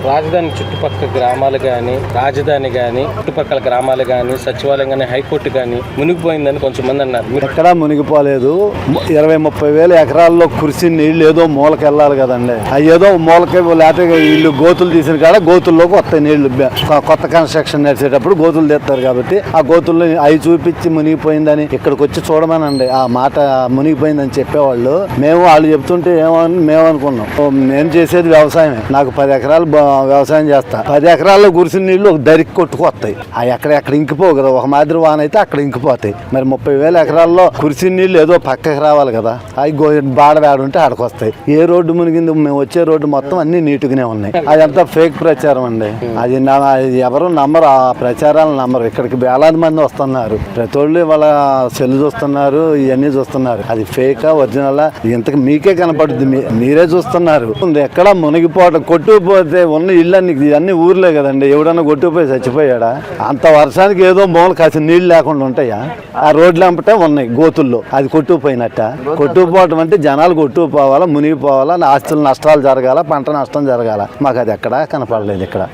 రాజధాని చుట్టుపక్కల గ్రామాలు కానీ, రాజధాని కానీ, చుట్టుపక్కల గ్రామాలు కానీ, సచివాలయం కానీ, హైకోర్టు కానీ మునిగిపోయిందని కొంతమంది అన్నారు. ఎక్కడా మునిగిపోలేదు. 20-30 వేల ఎకరాల్లో కురిసి నీళ్ళు ఏదో మూలకి వెళ్ళాలి కదండి. అవి ఏదో మూలకి లేకపోతే ఇల్లు గోతులు తీసిన కాడ గోతుల్లోకి వస్తాయి నీళ్లు. కొత్త కన్స్ట్రక్షన్ నడిచేటప్పుడు గోతులు తీస్తారు కాబట్టి ఆ గోతుల్లో అవి చూపించి మునిగిపోయిందని ఇక్కడికి వచ్చి చూడమనండి. ఆ మాట మునిగిపోయిందని చెప్పేవాళ్ళు. వాళ్ళు చెప్తుంటే మేము అనుకున్నాం. నేను చేసేది వ్యవసాయమే. నాకు 10 ఎకరాలు వ్యవసాయం చేస్తా. 10 ఎకరాల్లో కురిసిన నీళ్లు ఒక దరికి కొట్టుకొస్తాయి. అవి ఎక్కడ ఇంకిపోవు కదా. ఒక మాదిరి వాన అయితే అక్కడ ఇంకిపోతాయి. మరి 30,000 ఎకరాల్లో కురిసిన నీళ్లు ఏదో పక్కకి రావాలి కదా. అవి బాడవేడుంటే ఆడకు వస్తాయి. ఏ రోడ్డు మునిగింది? మేము వచ్చే రోడ్డు మొత్తం అన్ని నీటుగానే ఉన్నాయి. అదంతా ఫేక్ ప్రచారం అండి. అది ఎవరు నమ్మరు. ఆ ప్రచారాలు నమ్మరు. ఇక్కడికి వేలాది మంది వస్తున్నారు. ప్రతి వాళ్ళు వాళ్ళ సెల్లు చూస్తున్నారు, ఇవన్నీ చూస్తున్నారు. అది ఫేకా ఒరిజినల్ ఇంతకు మీకే కనపడుద్ది. మీరే చూస్తున్నారు. ఎక్కడ మునిగిపోవడం, కొట్టుకుపోతే ఉన్న ఇళ్ళన్ని ఇవన్నీ ఊర్లే కదండి. ఎవడన్నా కొట్టుకుపోయి చచ్చిపోయాడా? అంత వర్షానికి ఏదో మూల కాసిన నీళ్లు లేకుండా ఉంటాయా? ఆ రోడ్లు అంపటే ఉన్నాయి గోతుల్లో. అది కొట్టుకుపోయినట్ట. కొట్టుకుపోవటం అంటే జనాలు కొట్టుకుపోవాలా, మునిగిపోవాలా, ఆస్తులు నష్టాలు జరగాల, పంట నష్టం జరగాల. మాకు అది ఎక్కడా కనపడలేదు ఇక్కడ.